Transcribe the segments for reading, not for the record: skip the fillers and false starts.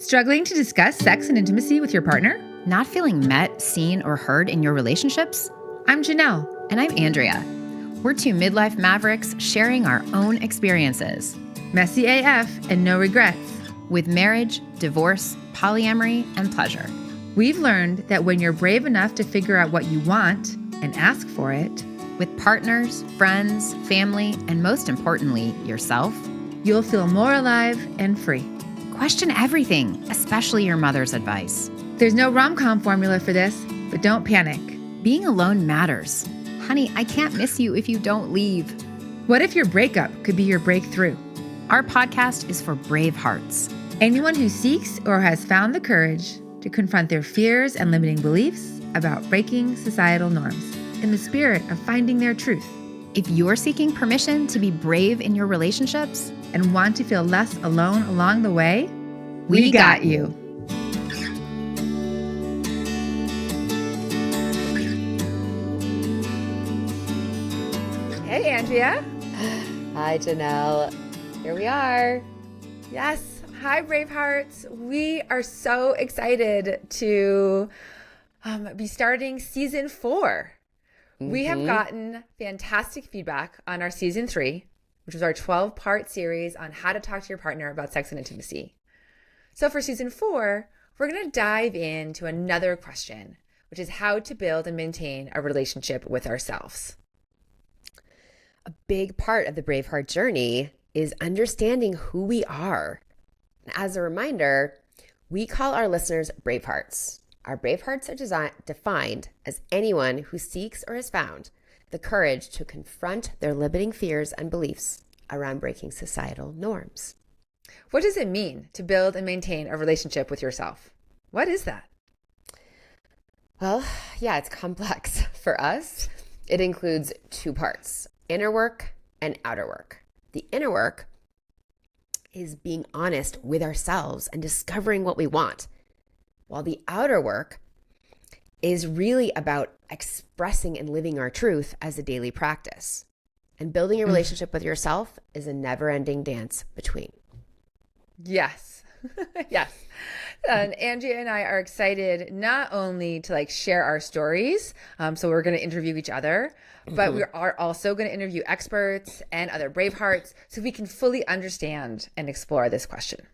Struggling to discuss sex and intimacy with your partner? Not feeling met, seen, or heard in your relationships? I'm Janelle. And I'm Andrea. We're two midlife mavericks sharing our own experiences. Messy AF and no regrets. With marriage, divorce, polyamory, and pleasure. We've learned that when you're brave enough to figure out what you want and ask for it, with partners, friends, family, and most importantly, yourself, you'll feel more alive and free. Question everything, especially your mother's advice. There's no rom-com formula for this, but don't panic. Being alone matters. Honey, I can't miss you if you don't leave. What if your breakup could be your breakthrough? Our podcast is for brave hearts. Anyone who seeks or has found the courage to confront their fears and limiting beliefs about breaking societal norms in the spirit of finding their truth. If you're seeking permission to be brave in your relationships and want to feel less alone along the way, we got you. Hey, Andrea. Hi, Janelle. Here we are. Yes. Hi, Bravehearts. We are so excited to be starting season 4. We have gotten fantastic feedback on our season 3, which was our 12-part series on how to talk to your partner about sex and intimacy. So for season 4, we're going to dive into another question, which is how to build and maintain a relationship with ourselves. A big part of the Braveheart journey is understanding who we are. As a reminder, we call our listeners Bravehearts. Our Bravehearts are defined as anyone who seeks or has found the courage to confront their limiting fears and beliefs around breaking societal norms. What does it mean to build and maintain a relationship with yourself? What is that? Well, yeah, it's complex. For us, it includes 2 parts, inner work and outer work. The inner work is being honest with ourselves and discovering what we want, while the outer work is really about expressing and living our truth as a daily practice. And building a relationship with yourself is a never-ending dance between. Yes. Yes. And Andrea and I are excited not only to share our stories. So we're going to interview each other, but we are also going to interview experts and other Bravehearts so we can fully understand and explore this question.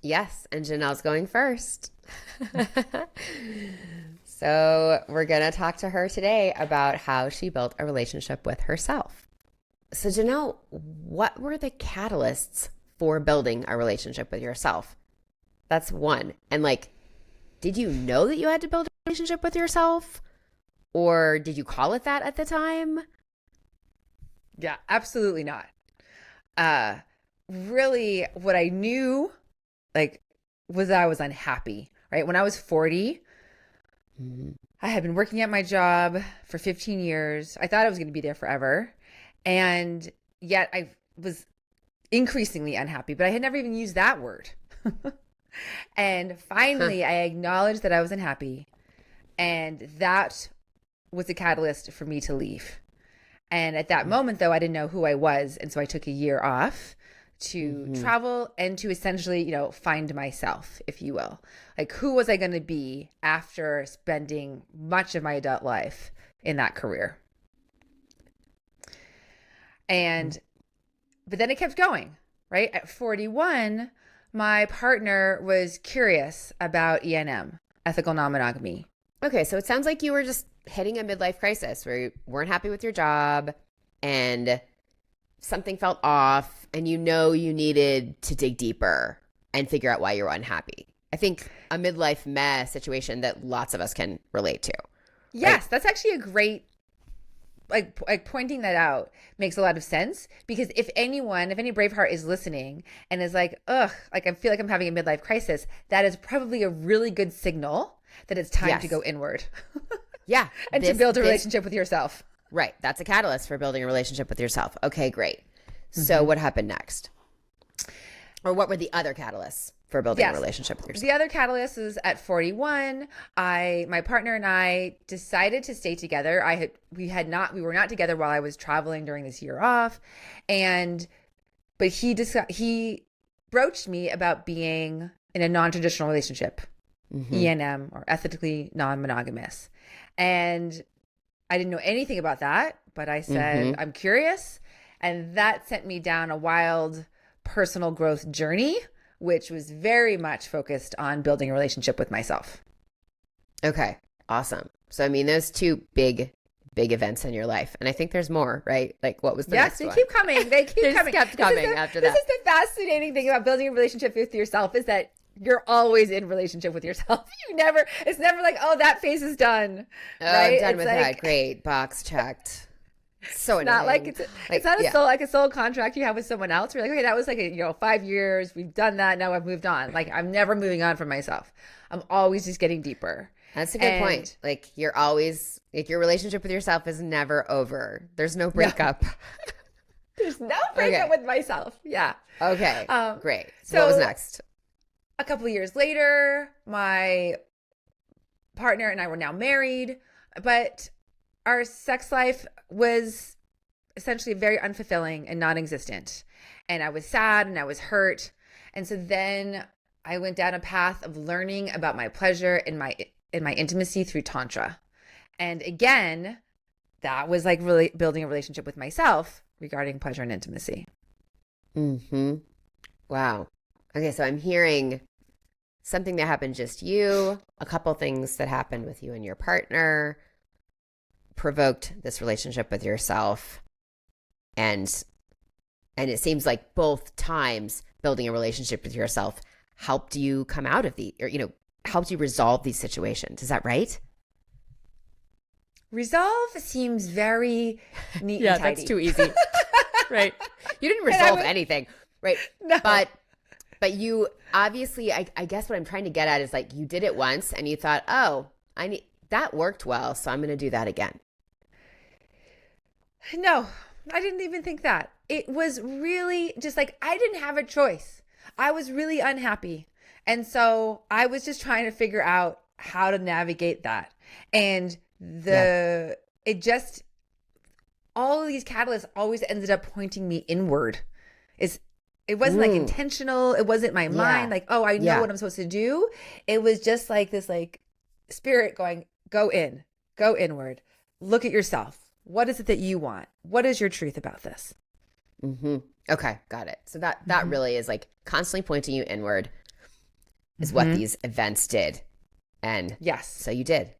Yes. And Janelle's going first. So we're going to talk to her today about how she built a relationship with herself. So Janelle, what were the catalysts for building a relationship with yourself? That's one. And did you know that you had to build a relationship with yourself? Or did you call it that at the time? Yeah, absolutely not. Really, what I knew was that I was unhappy, right? When I was 40, I had been working at my job for 15 years. I thought I was going to be there forever. And yet I was increasingly unhappy, but I had never even used that word. And finally, I acknowledged that I was unhappy. And that was the catalyst for me to leave. And at that moment, though, I didn't know who I was. And so I took a year off to travel and to essentially, find myself, if you will. Who was I going to be after spending much of my adult life in that career? But then it kept going, right? At 41, my partner was curious about ENM, ethical non-monogamy. Okay, so it sounds like you were just hitting a midlife crisis where you weren't happy with your job and something felt off and you needed to dig deeper and figure out why you were unhappy. I think a midlife meh situation that lots of us can relate to. Yes, right? That's actually a great, pointing that out makes a lot of sense, because if any Braveheart is listening and is I feel like I'm having a midlife crisis, that is probably a really good signal that it's time to go inward. Yeah. And to build a relationship with yourself. Right. That's a catalyst for building a relationship with yourself. Okay, great. So what happened next? Or what were the other catalysts for building a relationship with yourself? The other catalyst is at 41, my partner and I decided to stay together. We were not together while I was traveling during this year off. But he broached me about being in a non-traditional relationship, Mm-hmm. ENM, or ethically non-monogamous. And I didn't know anything about that, but I said, Mm-hmm. I'm curious. And that sent me down a wild personal growth journey, which was very much focused on building a relationship with myself. Okay. Awesome. So, I mean, those two big events in your life. And I think there's more, right? Like, what was the Yes, next they one? keep coming. They keep They just coming. kept coming after This that. is the fascinating thing about building a relationship with yourself is that you're always in relationship with yourself. It's never like, oh, that phase is done. Oh, right? I'm done It's with like, that. Great. Box checked. So not like annoying. it's not yeah. like a soul contract you have with someone else. You're like, okay, that was like 5 years. We've done that. Now I've moved on. Like I'm never moving on from myself. I'm always just getting deeper. That's a good point. Like you're always like your relationship with yourself is never over. There's no breakup. There's no breakup with myself. Yeah. Okay. Great. So what was next? A couple of years later, my partner and I were now married, but our sex life was essentially very unfulfilling and non-existent. And I was sad and I was hurt. And so then I went down a path of learning about my pleasure and my intimacy through Tantra. And again, that was like really building a relationship with myself regarding pleasure and intimacy. Mm-hmm. Wow. Okay, so I'm hearing something that happened just you, a couple things that happened with you and your partner provoked this relationship with yourself. And it seems like both times building a relationship with yourself helped you come out of helped you resolve these situations. Is that right? Resolve seems very neat Yeah, and tidy. that's too easy. Right. You didn't resolve anything, right? No. But you obviously, I guess what I'm trying to get at is like you did it once and you thought, oh, that worked well, so I'm going to do that again. No, I didn't even think that. It was really just like I didn't have a choice. I was really unhappy. And so I was just trying to figure out how to navigate that. And all of these catalysts always ended up pointing me inward. It wasn't like intentional. It wasn't my mind like, oh, I know what I'm supposed to do. It was just like this like spirit going, go inward, look at yourself. What is it that you want? What is your truth about this? Mm-hmm. Okay, got it. So that really is like constantly pointing you inward is what these events did. And yes, so you did.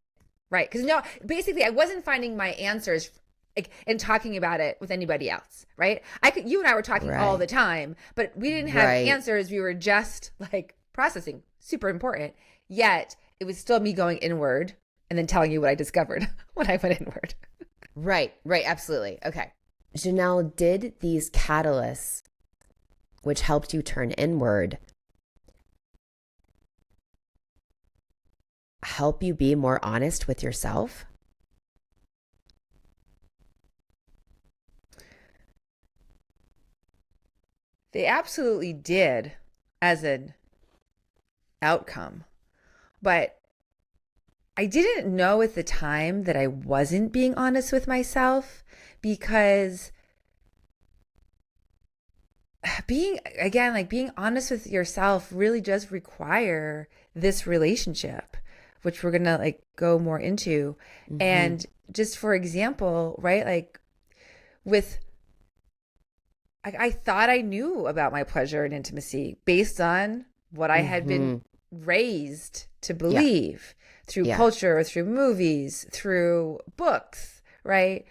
Right. Because basically I wasn't finding my answers and talking about it with anybody else. Right. You and I were talking all the time, but we didn't have answers. We were just like processing. Super important. Yet it was still me going inward and then telling you what I discovered when I went inward. Right. Absolutely. Okay. Janelle, did these catalysts, which helped you turn inward, help you be more honest with yourself? They absolutely did as an outcome. But I didn't know at the time that I wasn't being honest with myself because being honest with yourself really does require this relationship, which we're going to like go more into. Mm-hmm. And just for example, right? Like I thought I knew about my pleasure and intimacy based on what I had been raised to believe through culture, through movies, through books, right?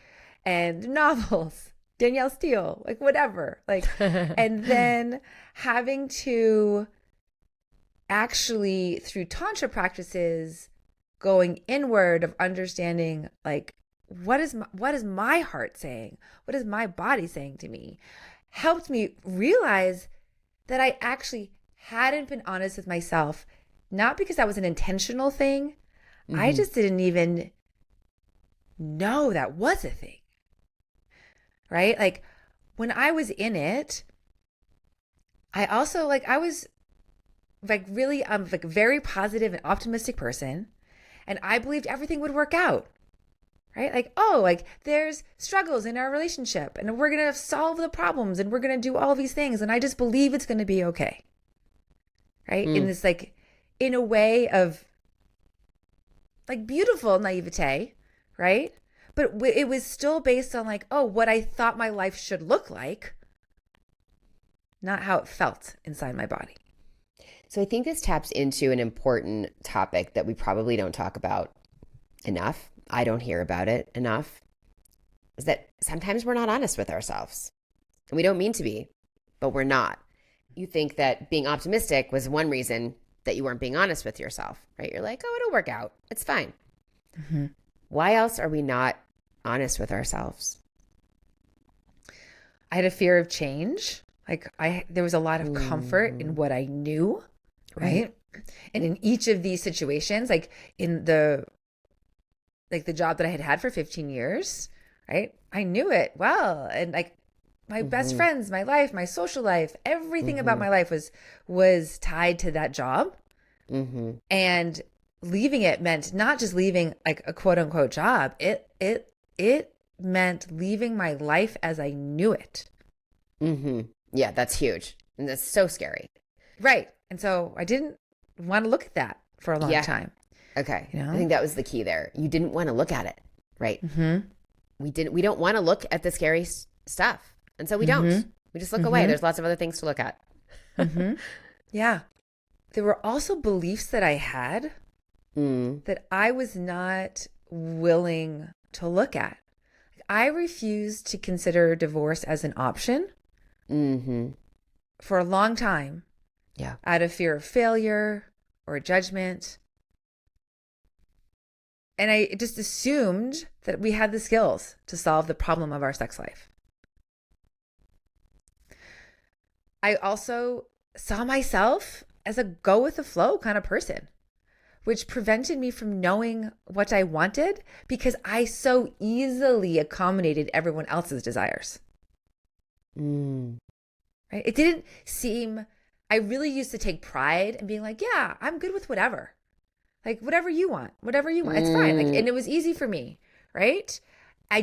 And novels, Danielle Steele, like whatever. Like, and then having to actually through Tantra practices, going inward of understanding like, what is my heart saying? What is my body saying to me? Helped me realize that I actually hadn't been honest with myself, not because that was an intentional thing. I just didn't even know that was a thing. Right? Like when I was in it, I also I was like really like a very positive and optimistic person, and I believed everything would work out. Right? Like, oh, like there's struggles in our relationship and we're going to solve the problems and we're going to do all these things. And I just believe it's going to be okay. right? In this like, in a way of like beautiful naivete, right? But it was still based on like, oh, what I thought my life should look like, not how it felt inside my body. So I think this taps into an important topic that we probably don't talk about enough. I don't hear about it enough. Is that sometimes we're not honest with ourselves. And we don't mean to be, but we're not. You think that being optimistic was one reason that you weren't being honest with yourself, right? You're like, oh, it'll work out. It's fine. Mm-hmm. Why else are we not honest with ourselves? I had a fear of change. Like there was a lot of comfort in what I knew, right? And in each of these situations, like in the job that I had had for 15 years, right? I knew it well. And like my best friends, my life, my social life, everything about my life was tied to that job. And leaving it meant not just leaving like a quote unquote job. It meant leaving my life as I knew it. Yeah, that's huge. And that's so scary. Right. And so I didn't want to look at that for a long time. Okay. You know? I think that was the key there. You didn't want to look at it, right? We don't want to look at the scary stuff. And so we don't. We just look away. There's lots of other things to look at. Yeah. There were also beliefs that I had that I was not willing to look at. I refused to consider divorce as an option for a long time. Yeah. Out of fear of failure or judgment. And I just assumed that we had the skills to solve the problem of our sex life. I also saw myself as a go with the flow kind of person, which prevented me from knowing what I wanted because I so easily accommodated everyone else's desires. Right? It didn't seem, I really used to take pride in being like, yeah, I'm good with whatever. Like whatever you want, it's fine. Like, and it was easy for me, right? I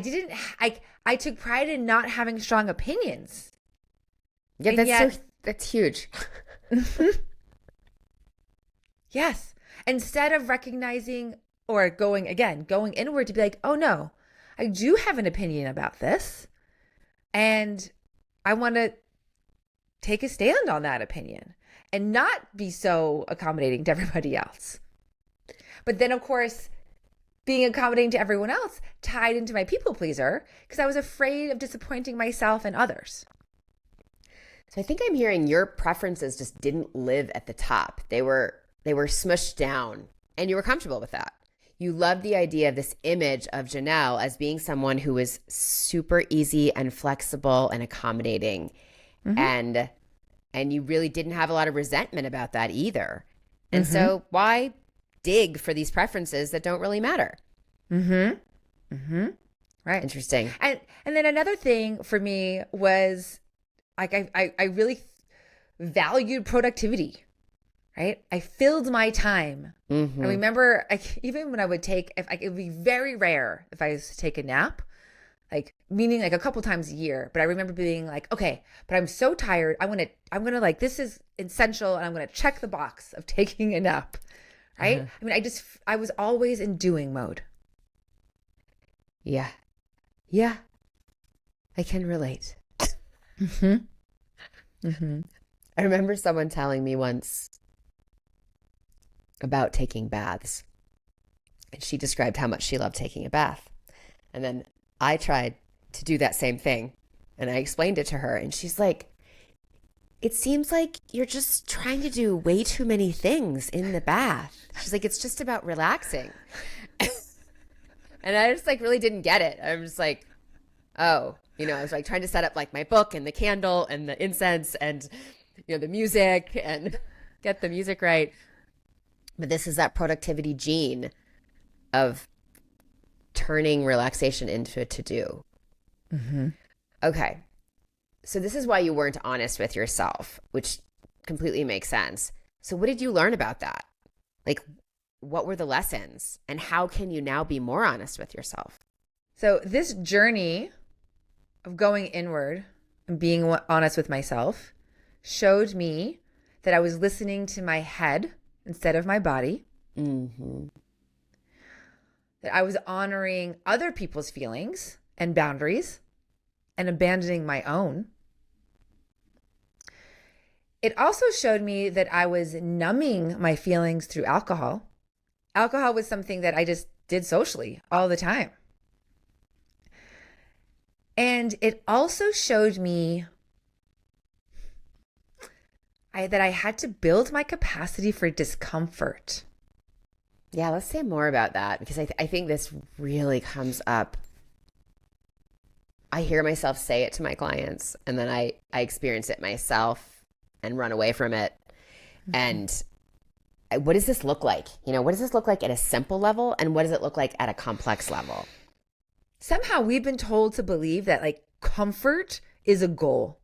took pride in not having strong opinions. Yeah, that's huge. Yes. Instead of recognizing or going inward to be like, oh no, I do have an opinion about this. And I want to take a stand on that opinion and not be so accommodating to everybody else. But then, of course, being accommodating to everyone else tied into my people pleaser because I was afraid of disappointing myself and others. So I think I'm hearing your preferences just didn't live at the top. They were smushed down, and you were comfortable with that. You loved the idea of this image of Janelle as being someone who was super easy and flexible and accommodating. And you really didn't have a lot of resentment about that either. And so why dig for these preferences that don't really matter? Right. Interesting. And then another thing for me was like I really valued productivity, right? I filled my time. I remember even when I would take, it would be very rare if I was to take a nap, like meaning like a couple times a year. But I remember being like, okay, but I'm so tired. I'm gonna like, this is essential. And I'm going to check the box of taking a nap. Right. I mean, I was always in doing mode. Yeah. I can relate. I remember someone telling me once about taking baths. And she described how much she loved taking a bath. And then I tried to do that same thing. And I explained it to her. And she's like, it seems like you're just trying to do way too many things in the bath. She's like, it's just about relaxing. And I just like really didn't get it. I'm just like, oh, I was like trying to set up like my book and the candle and the incense and, the music and get the music right. But this is that productivity gene of turning relaxation into a to-do. Okay. So this is why you weren't honest with yourself, which completely makes sense. So what did you learn about that? Like, what were the lessons? And how can you now be more honest with yourself? So this journey of going inward and being honest with myself showed me that I was listening to my head instead of my body, Mm-hmm. that I was honoring other people's feelings and boundaries and abandoning my own. It also showed me that I was numbing my feelings through alcohol. Alcohol was something that I just did socially all the time. And it also showed me that I had to build my capacity for discomfort. Yeah, let's say more about that, because I think this really comes up. I hear myself say it to my clients, and then I experience it myself and run away from it. Mm-hmm. And what does this look like? What does this look like at a simple level, and what does it look like at a complex level? Somehow we've been told to believe that like comfort is a goal.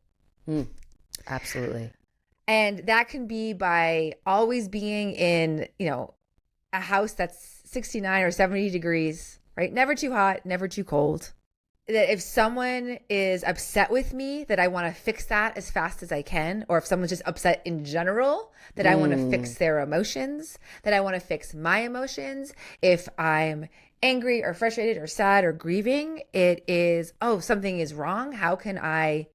Absolutely. And that can be by always being in, a house that's 69 or 70 degrees, right? Never too hot, never too cold. That if someone is upset with me, that I want to fix that as fast as I can. Or if someone's just upset in general, that I want to fix their emotions, that I want to fix my emotions. If I'm angry or frustrated or sad or grieving, it is, something is wrong. How can I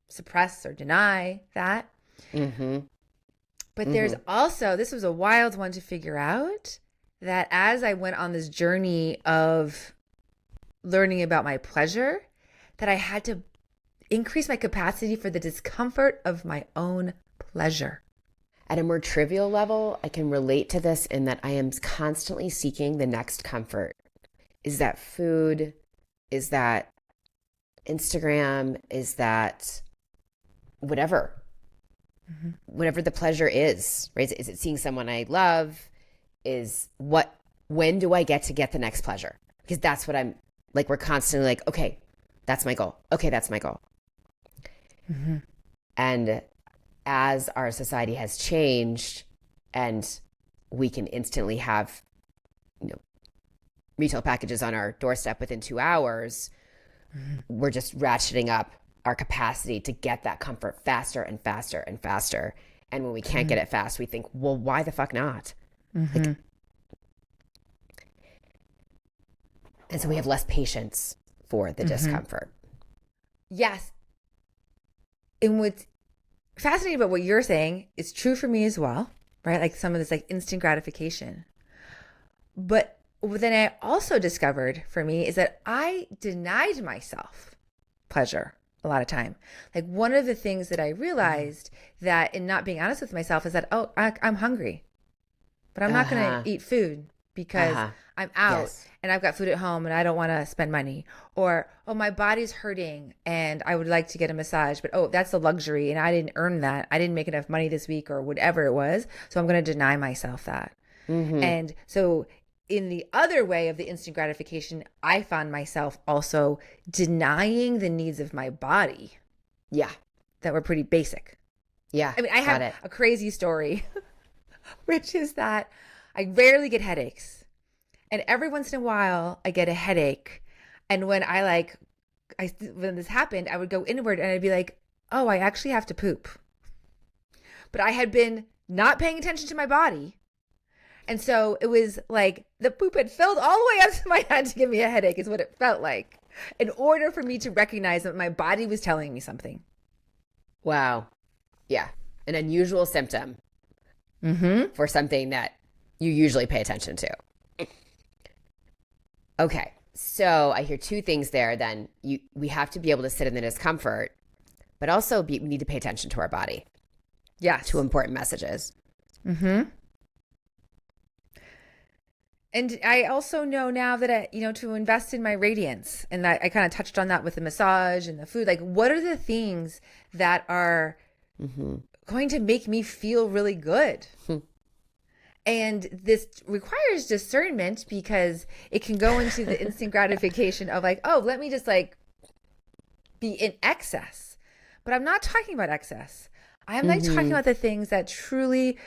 suppress or deny that? Mm-hmm. But there's also, this was a wild one to figure out, that as I went on this journey of learning about my pleasure, that I had to increase my capacity for the discomfort of my own pleasure. At a more trivial level, I can relate to this in that I am constantly seeking the next comfort. Is that food? Is that Instagram? Is that whatever? Whatever the pleasure is, right? Is it seeing someone I love? When do I get the next pleasure? Because that's what I'm like, we're constantly like, okay, that's my goal. Okay, that's my goal. Mm-hmm. And as our society has changed and we can instantly have, retail packages on our doorstep within 2 hours, we're just ratcheting up our capacity to get that comfort faster and faster and faster. And when we can't get it fast, we think, well, why the fuck not? And so we have less patience for the discomfort. Yes. And what's fascinating about what you're saying is true for me as well, right? Like some of this like instant gratification. But then I also discovered for me is that I denied myself pleasure a lot of time. Like one of the things that I realized that in not being honest with myself is that, I'm hungry, but I'm not going to eat food because I'm out and I've got food at home and I don't want to spend money. Or, my body's hurting and I would like to get a massage, but that's a luxury and I didn't earn that. I didn't make enough money this week or whatever it was. So I'm going to deny myself that. And so in the other way of the instant gratification, I found myself also denying the needs of my body. Yeah. That were pretty basic. Yeah. I mean, I have a crazy story, which is that I rarely get headaches. And every once in a while I get a headache. And when when this happened, I would go inward and I'd be like, I actually have to poop. But I had been not paying attention to my body. And so it was like the poop had filled all the way up to my head to give me a headache is what it felt like, in order for me to recognize that my body was telling me something. Wow. Yeah. An unusual symptom for something that you usually pay attention to. Okay. So I hear two things there then. We have to be able to sit in the discomfort, but also we need to pay attention to our body. Yes. To important messages. And I also know now that to invest in my radiance, and that I kind of touched on that with the massage and the food. Like, what are the things that are going to make me feel really good? And this requires discernment because it can go into the instant gratification of like, let me just like be in excess. But I'm not talking about excess. I'm like talking about the things that truly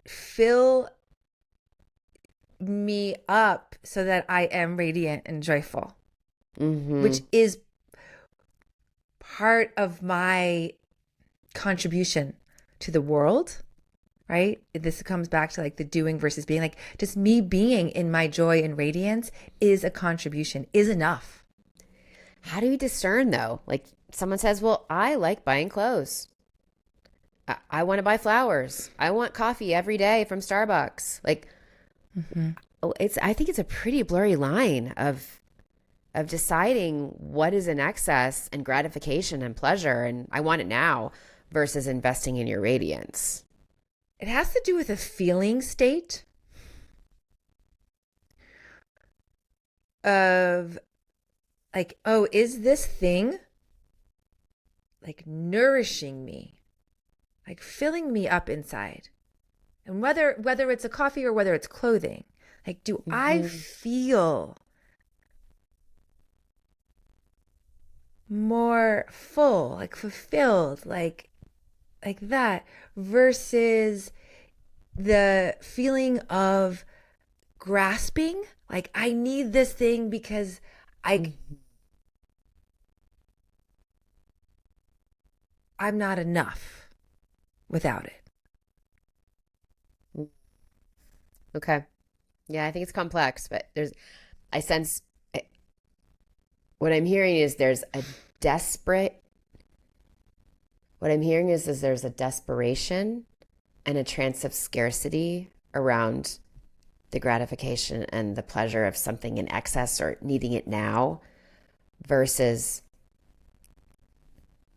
fill me up so that I am radiant and joyful, which is part of my contribution to the world, right? This comes back to like the doing versus being. Like just me being in my joy and radiance is a contribution, is enough. How do you discern though? Like someone says, well, I like buying clothes. I want to buy flowers. I want coffee every day from Starbucks. Like, I think it's a pretty blurry line of deciding what is an excess and gratification and pleasure and I want it now versus investing in your radiance. It has to do with a feeling state of like, oh, is this thing like nourishing me, like filling me up inside? And whether it's a coffee or whether it's clothing, like, do I feel more full, like fulfilled, like that, versus the feeling of grasping, like I need this thing because I'm not enough without it. Okay. Yeah, I think it's complex, but I sense what I'm hearing is there's a desperation and a trance of scarcity around the gratification and the pleasure of something in excess or needing it now versus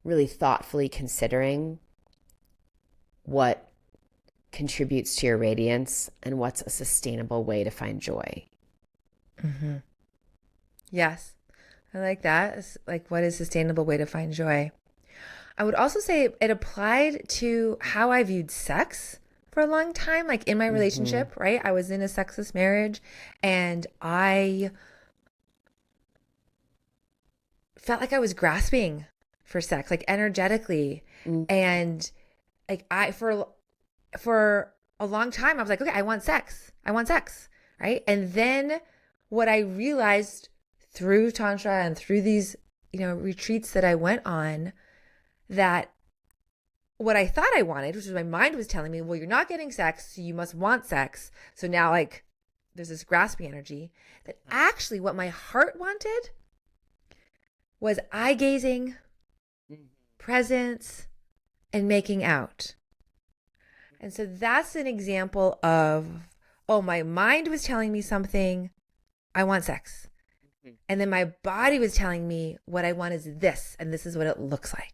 really thoughtfully considering what contributes to your radiance and what's a sustainable way to find joy. Yes, I like that. It's like, what is a sustainable way to find joy? I would also say it applied to how I viewed sex for a long time, like in my relationship, right? I was in a sexless marriage and I felt like I was grasping for sex, like energetically. And like for a long time, I was like, okay, I want sex, right? And then what I realized through Tantra and through these, retreats that I went on, that what I thought I wanted, which was my mind was telling me, well, you're not getting sex, so you must want sex. So now like there's this grasping energy, that actually what my heart wanted was eye gazing, presence, and making out. And so that's an example of, oh, my mind was telling me something, I want sex. And then my body was telling me what I want is this, and this is what it looks like.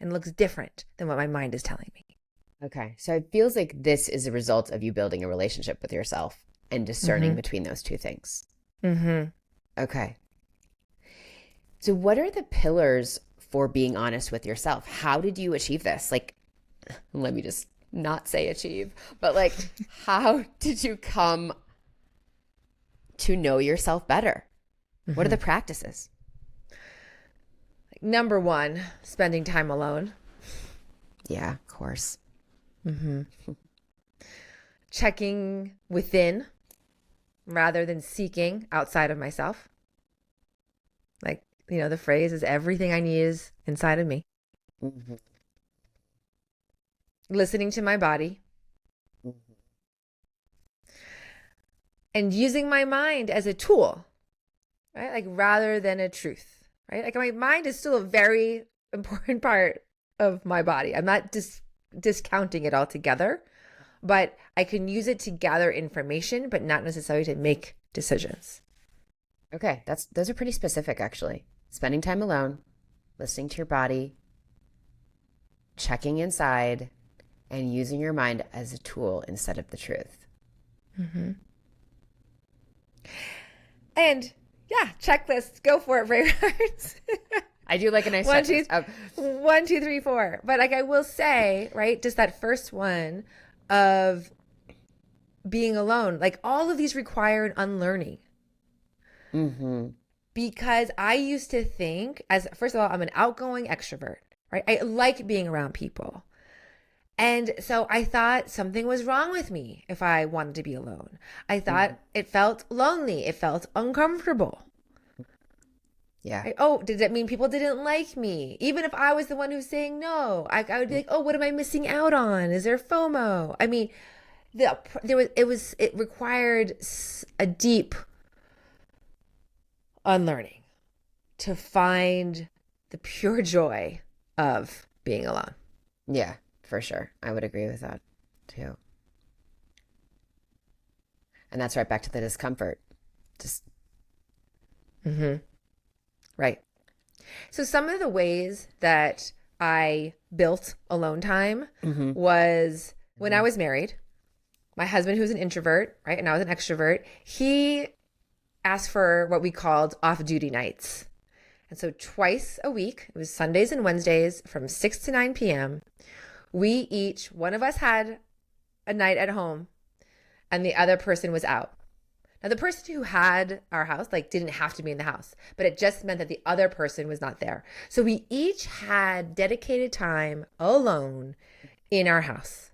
And looks different than what my mind is telling me. Okay. So it feels like this is a result of you building a relationship with yourself and discerning between those two things. Okay. So what are the pillars for being honest with yourself? How did you achieve this? Like, let me just not say achieve, but like, how did you come to know yourself better? What are the practices? Number one, spending time alone. Yeah, of course. Checking within rather than seeking outside of myself. Like, the phrase is everything I need is inside of me. Listening to my body. And using my mind as a tool, right? Like rather than a truth. Right? Like my mind is still a very important part of my body. I'm not discounting it altogether, but I can use it to gather information, but not necessarily to make decisions. Okay. Those are pretty specific, actually. Spending time alone, listening to your body, checking inside, and using your mind as a tool instead of the truth. And yeah, checklist. Go for it, Bravehearts. I do like a nice checklist. 1, 2, 3, 4. But like I will say, right, just that first one of being alone, like all of these require an unlearning. Because I used to think, as first of all, I'm an outgoing extrovert, right? I like being around people. And so I thought something was wrong with me if I wanted to be alone. I thought it felt lonely. It felt uncomfortable. Yeah. Right? Oh, did that mean people didn't like me? Even if I was the one who's saying no, I would be like, oh, what am I missing out on? Is there FOMO? I mean, it required a deep unlearning to find the pure joy of being alone. Yeah, for sure. I would agree with that too. And that's right back to the discomfort. Just Right. So some of the ways that I built alone time was when I was married. My husband, who's an introvert, right, and I was an extrovert, he asked for what we called off-duty nights. And so twice a week, it was Sundays and Wednesdays from 6 to 9 p.m., one of us had a night at home and the other person was out. Now, the person who had our house, like, didn't have to be in the house, but it just meant that the other person was not there. So we each had dedicated time alone in our house.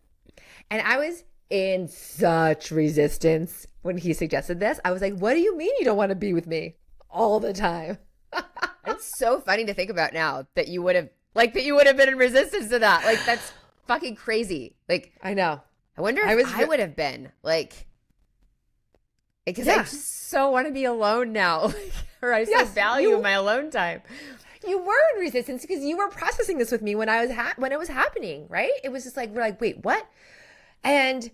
And I was in such resistance when he suggested this. I was like, what do you mean you don't want to be with me all the time? it's so funny to think about now that you would have been in resistance to that. Like, that's fucking crazy. Like, I know. I wonder if I would have been like, because I just so want to be alone now, or I so value my alone time. You were in resistance because you were processing this with me when I was when it was happening, right? It was just like, we're like, wait, what? And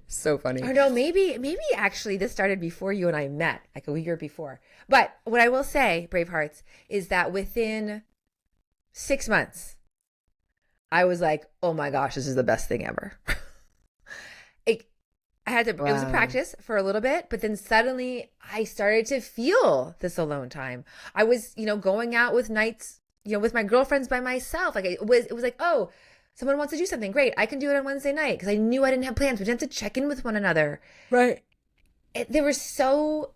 so funny. Or no, maybe actually this started before you and I met, like a year before. But what I will say, Bravehearts, is that within 6 months, I was like, oh my gosh, this is the best thing ever. It was a practice for a little bit, but then suddenly I started to feel this alone time. I was, going out with nights, with my girlfriends by myself. Like it was like, oh, someone wants to do something. Great. I can do it on Wednesday night because I knew I didn't have plans. We didn't have to check in with one another. Right. There were so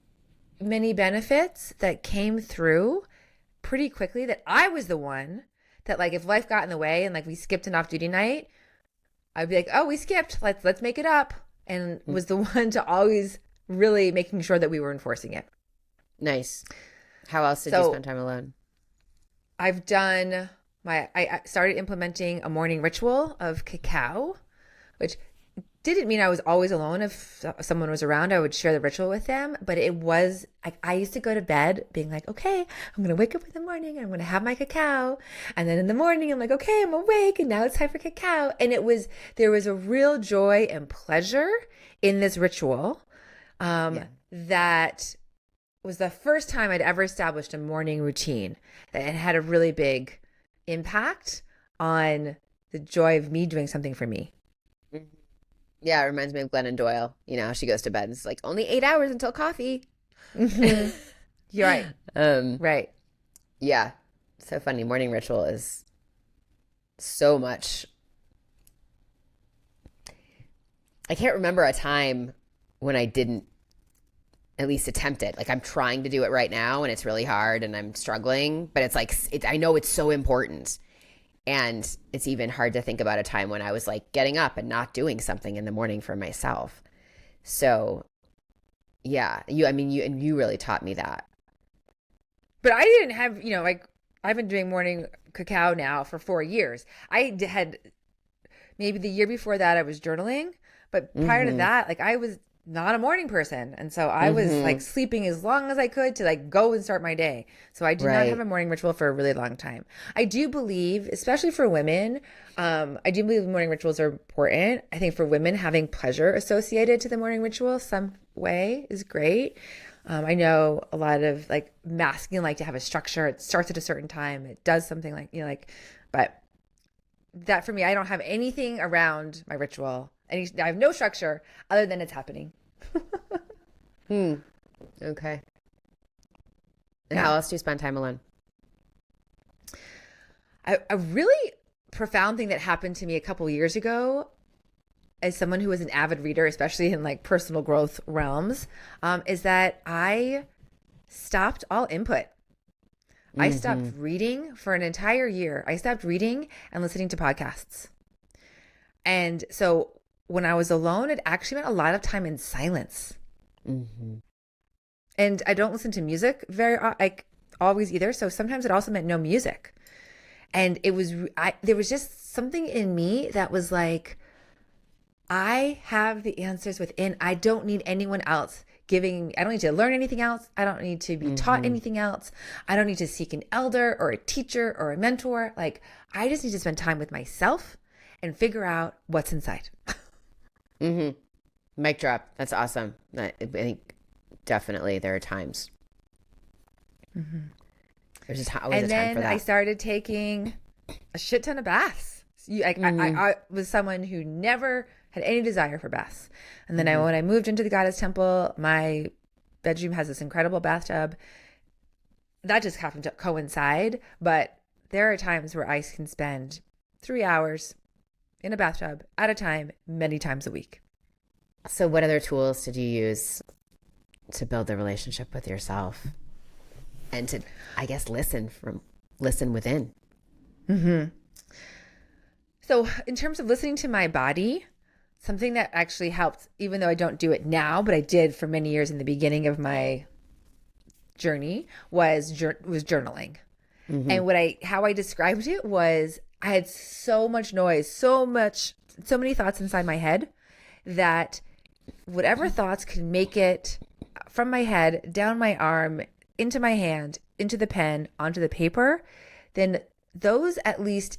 many benefits that came through pretty quickly that I was the one that, like, if life got in the way and like we skipped an off-duty night, I'd be like, oh, we skipped. Let's make it up. And was the one to always really making sure that we were enforcing it. Nice. How else did you spend time alone? I've done I started implementing a morning ritual of cacao, which didn't mean I was always alone. If someone was around, I would share the ritual with them. But it was, I used to go to bed being like, okay, I'm going to wake up in the morning and I'm going to have my cacao. And then in the morning, I'm like, okay, I'm awake and now it's time for cacao. And there was a real joy and pleasure in this ritual that was the first time I'd ever established a morning routine that had a really big impact on the joy of me doing something for me. Yeah, it reminds me of Glennon Doyle. She goes to bed and it's like only 8 hours until coffee. You're right. Right. Yeah. So funny. Morning ritual is so much. I can't remember a time when I didn't at least attempt it. Like, I'm trying to do it right now and it's really hard and I'm struggling, but it's like, I know it's so important. And it's even hard to think about a time when I was like getting up and not doing something in the morning for myself. So yeah, you really taught me that. But I didn't have, I've been doing morning cacao now for 4 years. I had maybe the year before that I was journaling, but prior to that, like, I was not a morning person. And so I was like sleeping as long as I could to like go and start my day. So I did not have a morning ritual for a really long time. I do believe, especially for women, I do believe morning rituals are important. I think for women, having pleasure associated to the morning ritual some way is great. I know a lot of like masculine like to have a structure. It starts at a certain time. It does something like, but that for me, I don't have anything around my ritual. I have no structure other than it's happening. Okay. And how else do you spend time alone? A really profound thing that happened to me a couple years ago, as someone who was an avid reader, especially in like personal growth realms, is that I stopped all input. I stopped reading for an entire year. I stopped reading and listening to podcasts. And so when I was alone, it actually meant a lot of time in silence. And I don't listen to music always either. So sometimes it also meant no music. And it was, there was just something in me that was like, I have the answers within. I don't need anyone else I don't need to learn anything else. I don't need to be taught anything else. I don't need to seek an elder or a teacher or a mentor. Like, I just need to spend time with myself and figure out what's inside. Mic drop. That's awesome. I think definitely there are times. There's just always a time for that. I started taking a shit ton of baths. I was someone who never had any desire for baths. And then when I moved into the Goddess Temple, my bedroom has this incredible bathtub. That just happened to coincide. But there are times where I can spend 3 hours in a bathtub at a time, many times a week. So what other tools did you use to build the relationship with yourself and to, I guess, listen within? So in terms of listening to my body, something that actually helped, even though I don't do it now, but I did for many years in the beginning of my journey, was journaling. And how I described it was I had so much noise, so many thoughts inside my head that whatever thoughts could make it from my head, down my arm, into my hand, into the pen, onto the paper, then those at least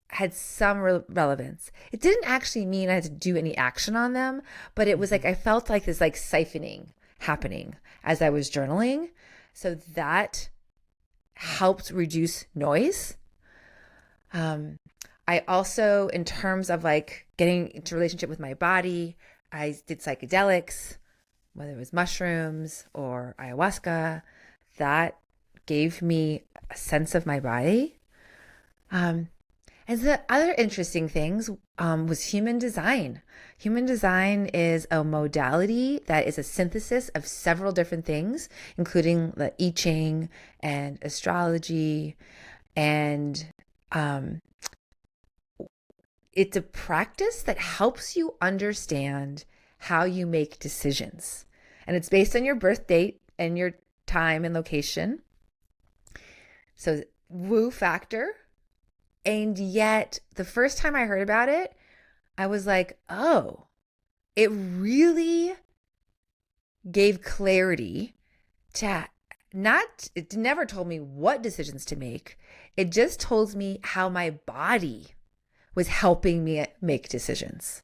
had some relevance. It didn't actually mean I had to do any action on them, but it was like I felt like this like siphoning happening as I was journaling. So that helped reduce noise. I also, in terms of like getting into relationship with my body, I did psychedelics, whether it was mushrooms or ayahuasca. That gave me a sense of my body. And the other interesting things was human design. Human design is a modality that is a synthesis of several different things, including the I Ching and astrology. And it's a practice that helps you understand how you make decisions. And it's based on your birth date and your time and location. So woo factor. And yet the first time I heard about it, I was like, oh, it really gave clarity to it never told me what decisions to make. It just told me how my body was helping me make decisions.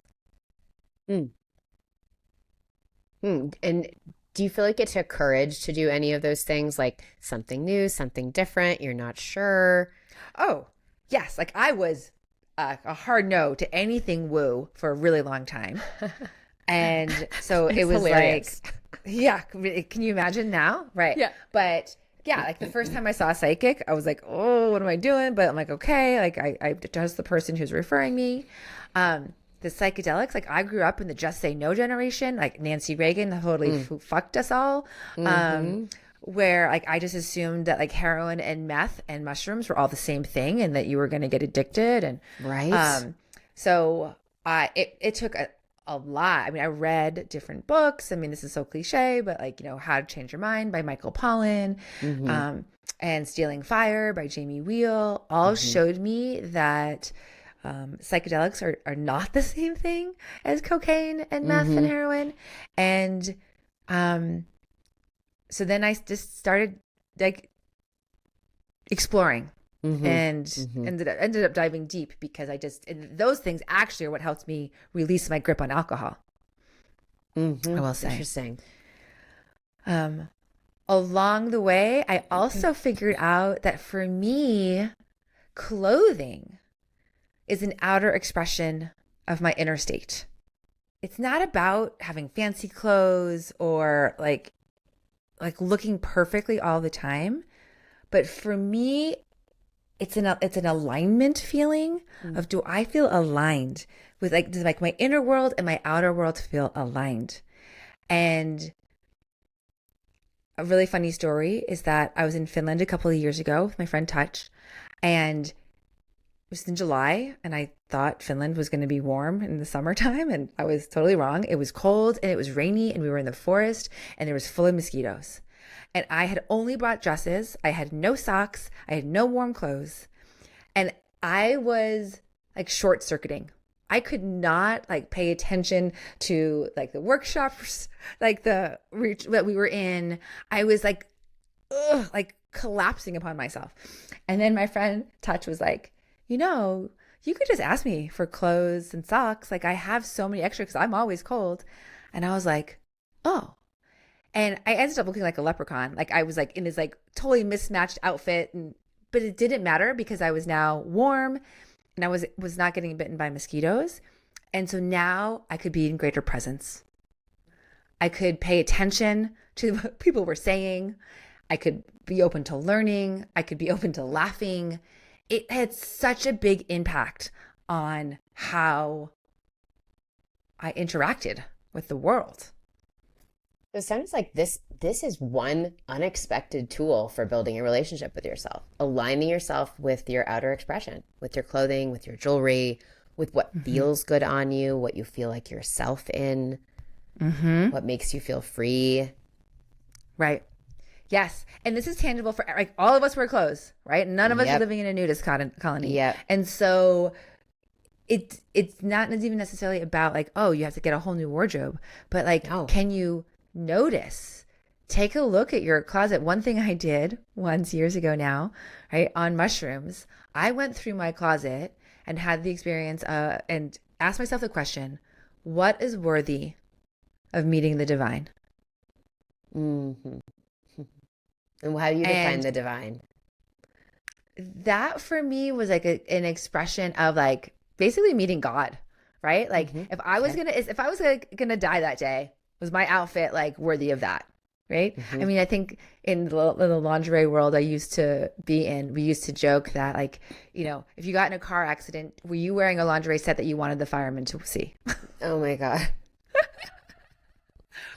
And do you feel like it took courage to do any of those things, like something new, something different, you're not sure? Oh, yes. Like I was a hard no to anything woo for a really long time. And so it was hilarious. Like, yeah, can you imagine now? Right. Yeah. But yeah, like the first time I saw a psychic, I was like, oh, what am I doing? But I'm like, okay, like I trust the person who's referring me. The psychedelics, like I grew up in the just say no generation, like Nancy Reagan totally fucked us all. Where like I just assumed that like heroin and meth and mushrooms were all the same thing and that you were going to get addicted. And right. So it took a lot. I mean, I read different books. I mean, this is so cliche, but like, How to Change Your Mind by Michael Pollan, and Stealing Fire by Jamie Wheal all showed me that psychedelics are not the same thing as cocaine and meth and heroin. And so then I just started like exploring and ended up diving deep because and those things actually are what helped me release my grip on alcohol. I will say. Interesting. Along the way, I also figured out that for me, clothing is an outer expression of my inner state. It's not about having fancy clothes or like looking perfectly all the time. But for me, it's an alignment feeling of, do I feel aligned with does like my inner world and my outer world feel aligned? And a really funny story is that I was in Finland a couple of years ago with my friend Touch, and it was in July, and I thought Finland was going to be warm in the summertime, and I was totally wrong. It was cold and it was rainy, and we were in the forest, and it was full of mosquitoes. and I had only bought dresses. I had no socks. I had no warm clothes. And I was like short circuiting. I could not like pay attention to like the workshops, like that we were in. I was like collapsing upon myself. And then my friend Touch was like, you could just ask me for clothes and socks. Like I have so many extra because I'm always cold. And I was like, oh. And I ended up looking like a leprechaun. Like I was like in this like totally mismatched outfit, but it didn't matter because I was now warm and I was not getting bitten by mosquitoes. And so now I could be in greater presence. I could pay attention to what people were saying. I could be open to learning. I could be open to laughing. It had such a big impact on how I interacted with the world. It sounds like this is one unexpected tool for building a relationship with yourself, aligning yourself with your outer expression, with your clothing, with your jewelry, with what feels good on you, what you feel like yourself in, what makes you feel free. Right. Yes. And this is tangible for like all of us wear clothes, right? None of us are living in a nudist colony. Yeah. And so it's not even necessarily about like, oh, you have to get a whole new wardrobe, but like, can you notice, take a look at your closet? One thing I did once years ago now, right, on mushrooms, I went through my closet and had the experience and asked myself the question, what is worthy of meeting the divine? Mm-hmm. And how do you define the divine? That for me was like an expression of like basically meeting God, right? Like if I was gonna die that day, was my outfit like worthy of that, right? I mean, I think in the lingerie world I used to be in, we used to joke that like, if you got in a car accident, were you wearing a lingerie set that you wanted the firemen to see? Oh my God.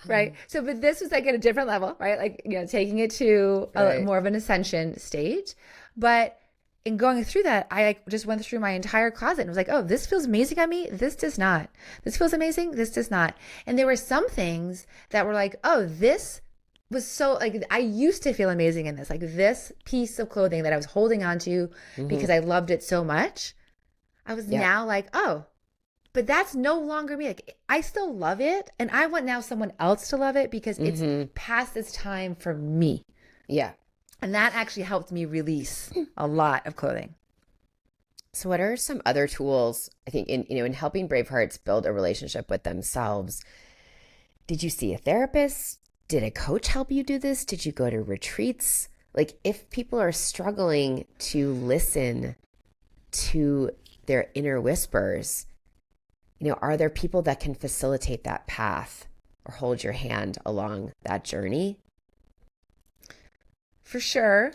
Right. So, but this was like at a different level, right? Like, taking it to more of an ascension stage. But in going through that, I like just went through my entire closet and was like, oh, this feels amazing on me. This does not. This feels amazing. This does not. And there were some things that were like, oh, this was so like, I used to feel amazing in this, like this piece of clothing that I was holding on to because I loved it so much. I was now like, oh, but that's no longer me. Like I still love it. And I want now someone else to love it because it's past its time for me. Yeah. And that actually helped me release a lot of clothing. So what are some other tools, I think, in helping brave hearts build a relationship with themselves? Did you see a therapist? Did a coach help you do this? Did you go to retreats? Like if people are struggling to listen to their inner whispers, are there people that can facilitate that path or hold your hand along that journey? For sure.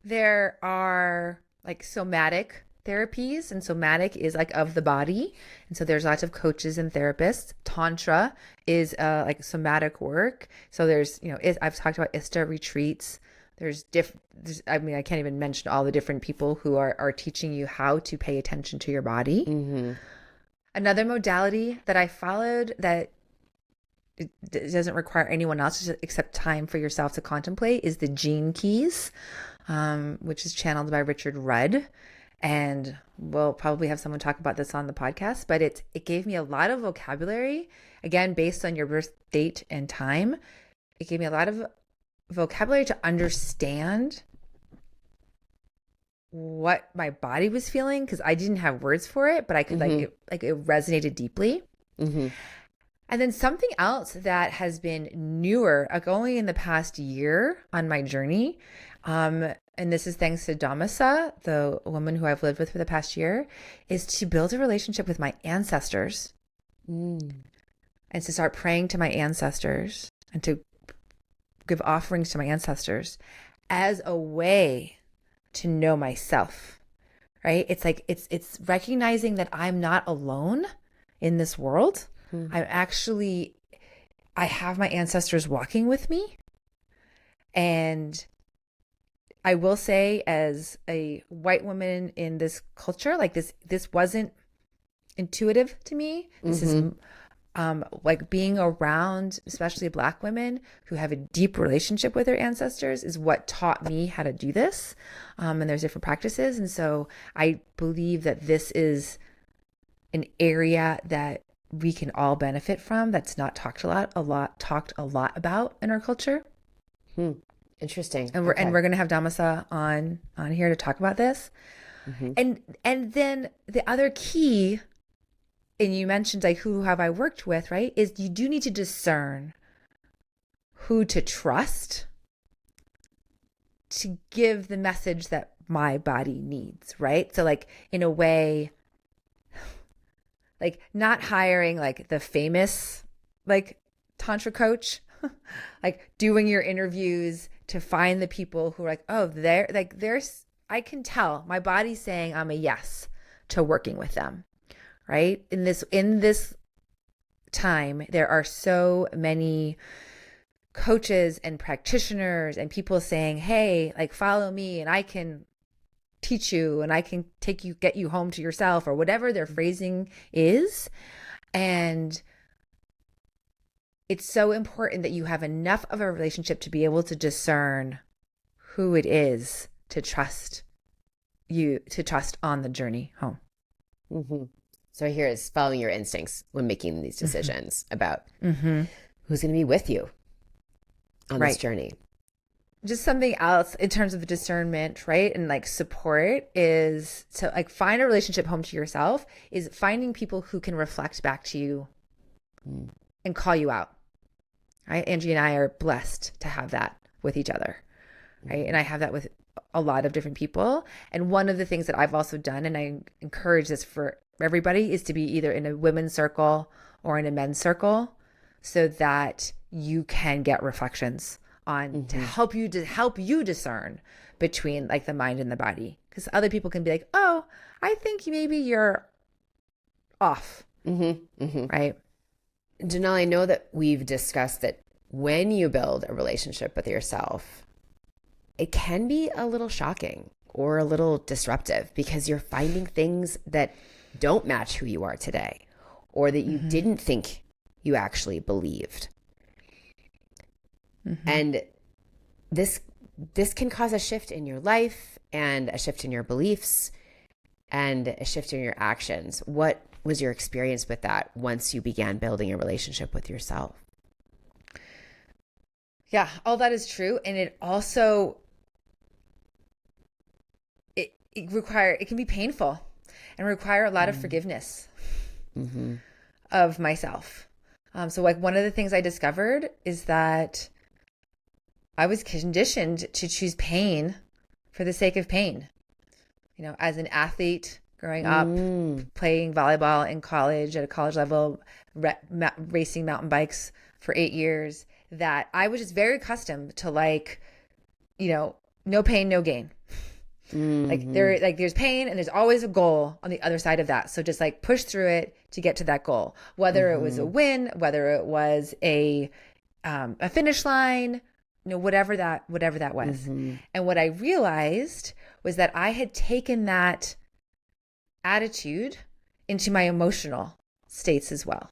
There are like somatic therapies, and somatic is like of the body. And so there's lots of coaches and therapists. Tantra is like somatic work. So there's, I've talked about ISTA retreats. I mean, I can't even mention all the different people who are teaching you how to pay attention to your body. Another modality that I followed that it doesn't require anyone else except time for yourself to contemplate is the Gene Keys, which is channeled by Richard Rudd. And we'll probably have someone talk about this on the podcast, but it gave me a lot of vocabulary, again, based on your birth date and time. It gave me a lot of vocabulary to understand what my body was feeling because I didn't have words for it, but I could it resonated deeply. And then something else that has been newer, like only in the past year on my journey, and this is thanks to Damasa, the woman who I've lived with for the past year, is to build a relationship with my ancestors and to start praying to my ancestors and to give offerings to my ancestors as a way to know myself, right? It's like, it's recognizing that I'm not alone in this world. I have my ancestors walking with me. And I will say, as a white woman in this culture, like this wasn't intuitive to me. This is like being around, especially Black women who have a deep relationship with their ancestors is what taught me how to do this. And there's different practices. And so I believe that this is an area that we can all benefit from that's not talked a lot about in our culture. Interesting. And we're going to have Damasa on here to talk about this. And then the other key, and you mentioned like who have I worked with, right? Is you do need to discern who to trust to give the message that my body needs, right? So like in a way, like not hiring like the famous like tantra coach, like doing your interviews to find the people who are like, oh, there's I can tell my body's saying I'm a yes to working with them. Right? In this time, there are so many coaches and practitioners and people saying, hey, like follow me and I can teach you and I can get you home to yourself, or whatever their phrasing is. And it's so important that you have enough of a relationship to be able to discern who it is to trust on the journey home. So here is following your instincts when making these decisions about who's going to be with you on this journey. Just something else in terms of discernment, right? And like support is to like find a relationship home to yourself is finding people who can reflect back to you and call you out, right? Andrea and I are blessed to have that with each other, right? And I have that with a lot of different people. And one of the things that I've also done, and I encourage this for everybody, is to be either in a women's circle or in a men's circle so that you can get reflections on to help you discern between like the mind and the body. Because other people can be like, oh, I think maybe you're off. Right. Janelle, I know that we've discussed that when you build a relationship with yourself, it can be a little shocking or a little disruptive because you're finding things that don't match who you are today or that you didn't think you actually believed. And this can cause a shift in your life and a shift in your beliefs and a shift in your actions. What was your experience with that once you began building a relationship with yourself? Yeah, all that is true. And it also, it can be painful and require a lot of forgiveness of myself. So like one of the things I discovered is that I was conditioned to choose pain for the sake of pain. You know, as an athlete growing up, playing volleyball in college at a college level, racing mountain bikes for 8 years, that I was just very accustomed to like, you know, no pain, no gain. There's pain and there's always a goal on the other side of that. So just like push through it to get to that goal, whether it was a win, whether it was a finish line, you know, whatever that was. And what I realized was that I had taken that attitude into my emotional states as well.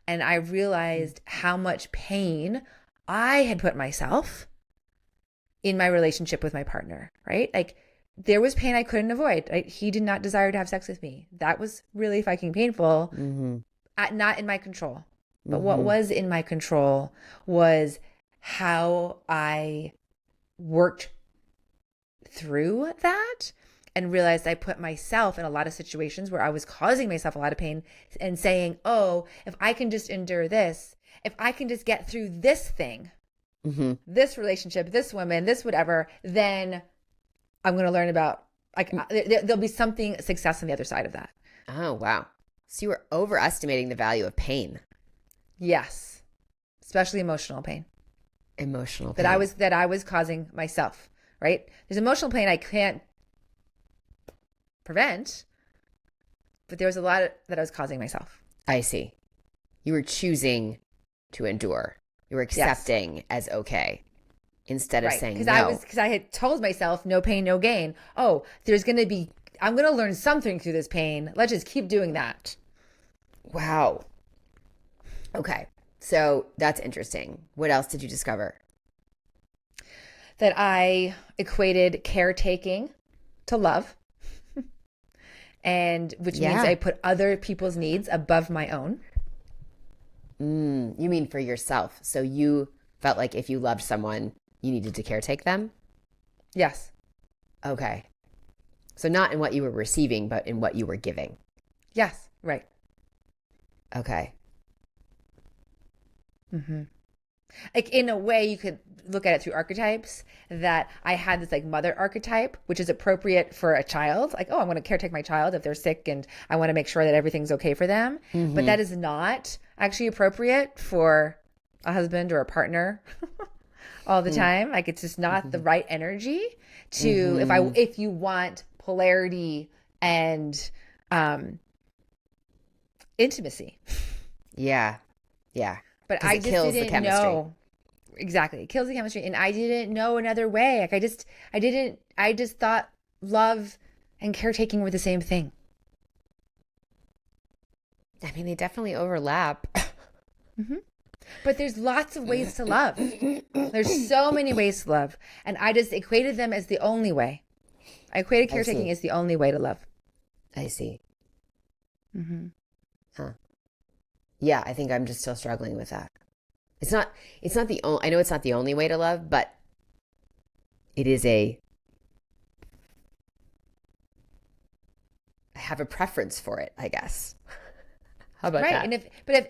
And I realized how much pain I had put myself in my relationship with my partner, right? Like there was pain I couldn't avoid. Right? He did not desire to have sex with me. That was really fucking painful, not in my control. But what was in my control was how I worked through that and realized I put myself in a lot of situations where I was causing myself a lot of pain and saying, oh, if I can just endure this, if I can just get through this thing, this relationship, this woman, this whatever, then I'm going to learn about, like, there'll be something success on the other side of that. Oh, wow. So you were overestimating the value of pain. Yes. Especially emotional pain. Emotional pain. That I was causing myself, right? There's emotional pain I can't prevent, but there was a lot that I was causing myself. I see. You were choosing to endure. You were accepting as okay instead of saying no. Because I had told myself no pain, no gain. Oh, I'm going to learn something through this pain. Let's just keep doing that. Wow. Okay. So that's interesting. What else did you discover? That I equated caretaking to love, and which means Yeah. I put other people's needs above my own. You mean for yourself. So you felt like if you loved someone, you needed to caretake them? Yes. Okay. So not in what you were receiving, but in what you were giving. Yes. Right. Okay. Like in a way you could look at it through archetypes, that I had this like mother archetype, which is appropriate for a child. Like, oh, I'm going to caretake my child if they're sick and I want to make sure that everything's okay for them. But that is not actually appropriate for a husband or a partner all the time. Like it's just not the right energy to, if you want polarity and intimacy. Yeah. Yeah. But 'Cause I it just kills the didn't chemistry. know. Exactly. It kills the chemistry. And I didn't know another way. Like I just thought love and caretaking were the same thing. I mean, they definitely overlap. But there's lots of ways to love. There's so many ways to love. And I just equated them as the only way. I equated caretaking as the only way to love. I see. Huh. Yeah, I think I'm just still struggling with that. It's not the only, I know it's not the only way to love, but it is I have a preference for it, I guess. How about Right. that? And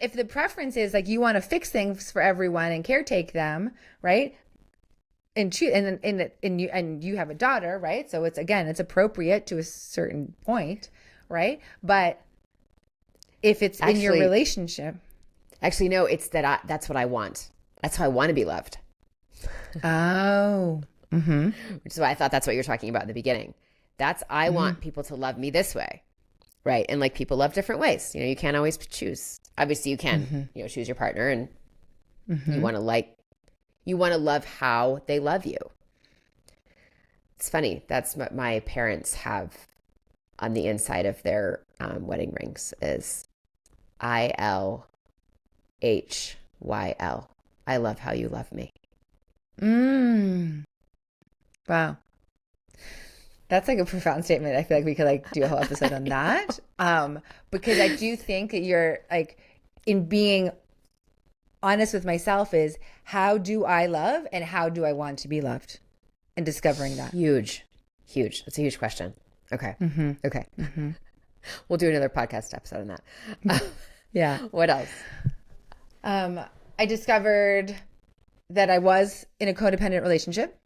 if the preference is like you want to fix things for everyone and caretake them, right? And you have a daughter, right? So it's appropriate to a certain point, right? But if it's in your relationship. Actually, no, it's that's what I want. That's how I want to be loved. Oh. Which is why I thought that's what you're talking about in the beginning. I want people to love me this way. Right. And like people love different ways. You know, you can't always choose. Obviously you can, choose your partner and you want to love how they love you. It's funny. That's what my parents have on the inside of their wedding rings is ILHYL. I love how you love me. Wow. That's like a profound statement. I feel like we could like do a whole episode on that. Because I do think that you're like, in being honest with myself, is how do I love and how do I want to be loved, and discovering that. Huge. That's a huge question. Okay. Okay. We'll do another podcast episode on that. Yeah. What else? I discovered that I was in a codependent relationship.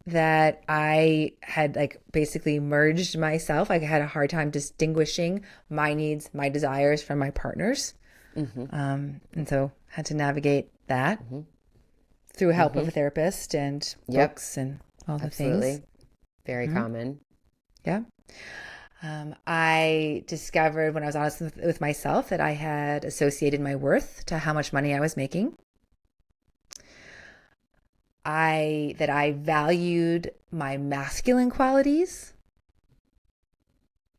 That I had like basically merged myself. Like I had a hard time distinguishing my needs, my desires from my partner's. And so had to navigate that through help of a therapist and books and all the things. Very common. Yeah. I discovered when I was honest with myself that I had associated my worth to how much money I was making. That I valued my masculine qualities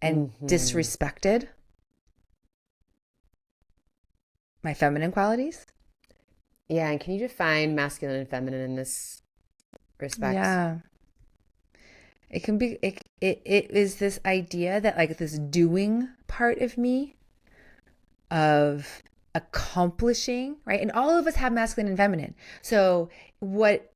and disrespected my feminine qualities. Yeah, and can you define masculine and feminine in this respect? Yeah. It can be, it is this idea that like this doing part of me, of accomplishing, right? And all of us have masculine and feminine. So what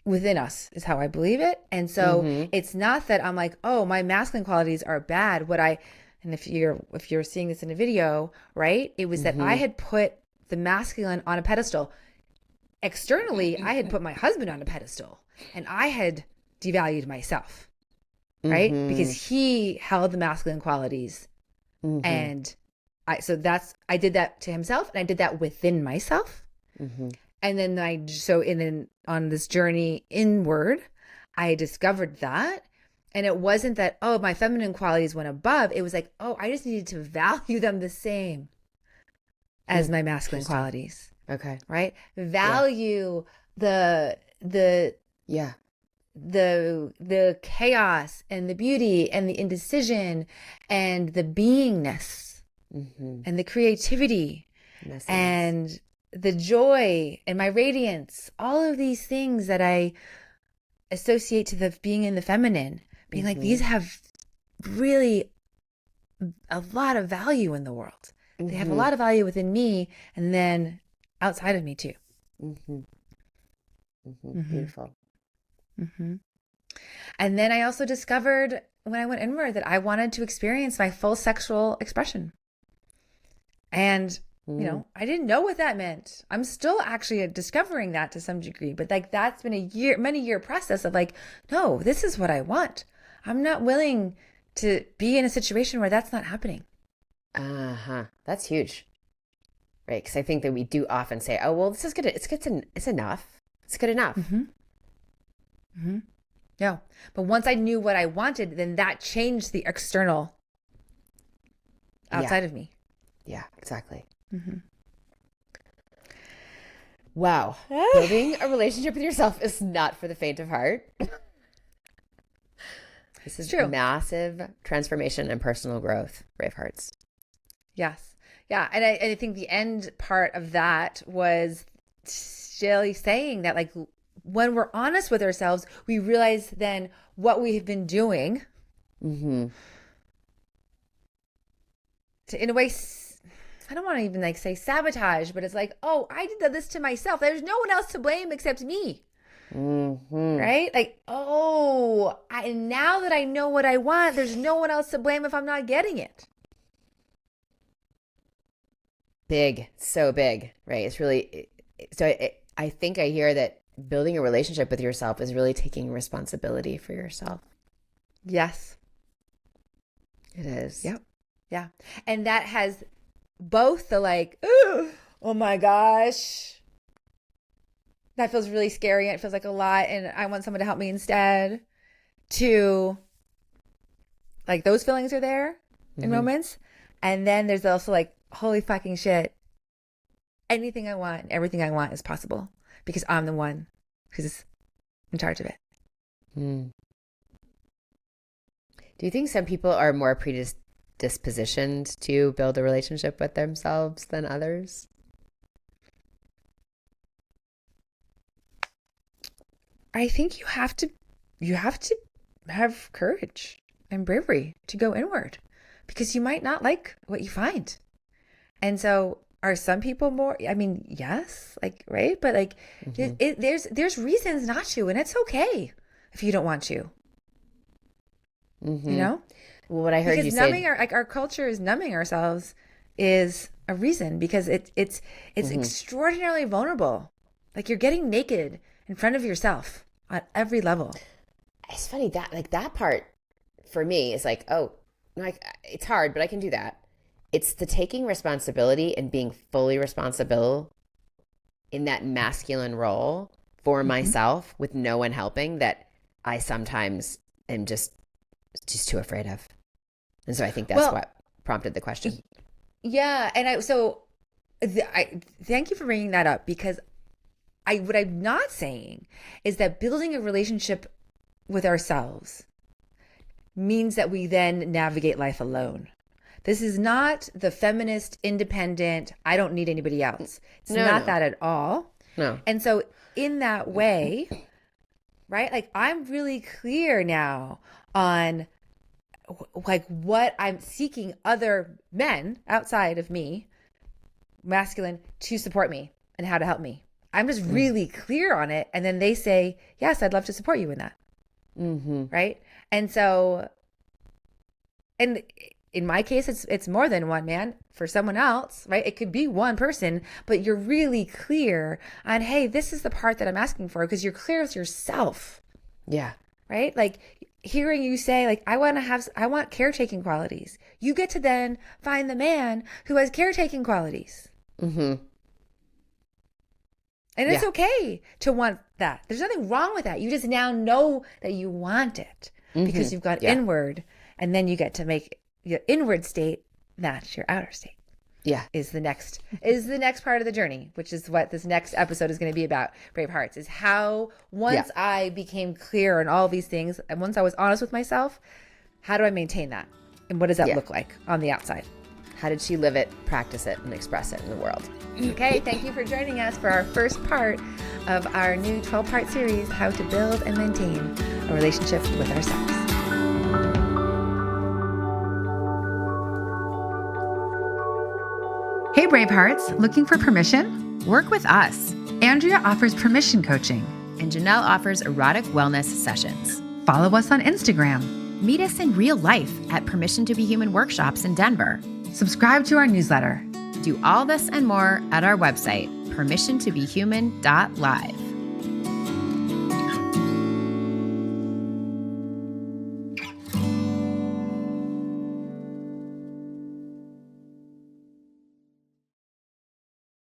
within us is how I believe it. And so it's not that I'm like, oh, my masculine qualities are bad. And if you're seeing this in a video, right? It was that I had put the masculine on a pedestal. Externally, I had put my husband on a pedestal and I had devalued myself, right? Because he held the masculine qualities. And I did that to himself and I did that within myself. And then on this journey inward, I discovered that. And it wasn't that, oh, my feminine qualities went above. It was like, oh, I just needed to value them the same as my masculine qualities. Okay. Right? Value the chaos and the beauty and the indecision and the beingness and the creativity Messiness. and the joy and my radiance, all of these things that I associate to the being in the feminine, being like, these have really a lot of value in the world. They have a lot of value within me and then outside of me too. Beautiful. And then I also discovered when I went inward that I wanted to experience my full sexual expression. And, you know, I didn't know what that meant. I'm still actually discovering that to some degree, but like that's been many year process of like, no, this is what I want. I'm not willing to be in a situation where that's not happening. That's huge. Right. Because I think that we do often say, oh, well, this is good. It's enough. It's good enough. No. But once I knew what I wanted, then that changed the external outside of me. Yeah, exactly. Wow. Building a relationship with yourself is not for the faint of heart. This is true. Massive transformation and personal growth, brave hearts. Yes. Yeah. And I think the end part of that was Shelly saying that, like, when we're honest with ourselves, we realize then what we have been doing to, in a way, I don't want to even like say sabotage, but it's like, oh, I did this to myself. There's no one else to blame except me. Right? Like, oh, now that I know what I want, there's no one else to blame if I'm not getting it. Big, so big, right? It's really, I think I hear that building a relationship with yourself is really taking responsibility for yourself. Yes. It is. Yep. Yeah. And that has both the like, oh my gosh, that feels really scary and it feels like a lot and I want someone to help me instead, to like those feelings are there in moments. And then there's also like, holy fucking shit, anything I want, everything I want is possible because I'm the one who's in charge of it. Do you think some people are more predispositioned to build a relationship with themselves than others? I think you have to have courage and bravery to go inward because you might not like what you find. And so are some people more, I mean, yes, like, right. But like, there's reasons not to, and it's okay if you don't want to, you know? Well, what I heard because you numbing say, our culture is numbing ourselves is a reason because it's extraordinarily vulnerable. Like you're getting naked in front of yourself on every level. it's funny that like that part for me is like, oh, like it's hard, but I can do that. It's the taking responsibility and being fully responsible in that masculine role for myself with no one helping that I sometimes am just too afraid of. And so I think that's what prompted the question. Yeah. And I thank you for bringing that up because what I'm not saying is that building a relationship with ourselves means that we then navigate life alone. This is not the feminist, independent, I don't need anybody else. It's not that at all. No. And so in that way, right, like I'm really clear now on like what I'm seeking other men outside of me, masculine, to support me and how to help me. I'm just really clear on it. And then they say, yes, I'd love to support you in that. Right. And so, and in my case, it's more than one man. For someone else, right, it could be one person, but you're really clear on, hey, this is the part that I'm asking for because you're clear with yourself. Yeah. Right? Like hearing you say, like, I want caretaking qualities. You get to then find the man who has caretaking qualities. And it's okay to want that. There's nothing wrong with that. You just now know that you want it because you've gone inward, and then you get to make your inward state match your outer state. Yeah. Is the next part of the journey, which is what this next episode is going to be about. Brave Hearts is how once I became clear on all these things, and once I was honest with myself, how do I maintain that? And what does that look like on the outside? How did she live it, practice it, and express it in the world? Okay, thank you for joining us for our first part of our new 12-part series, How to Build and Maintain a Relationship with Ourselves. Hey, Bravehearts, looking for permission? Work with us. Andrea offers permission coaching, and Janelle offers erotic wellness sessions. Follow us on Instagram. Meet us in real life at Permission to Be Human workshops in Denver. Subscribe to our newsletter. Do all this and more at our website, permissiontobehuman.live.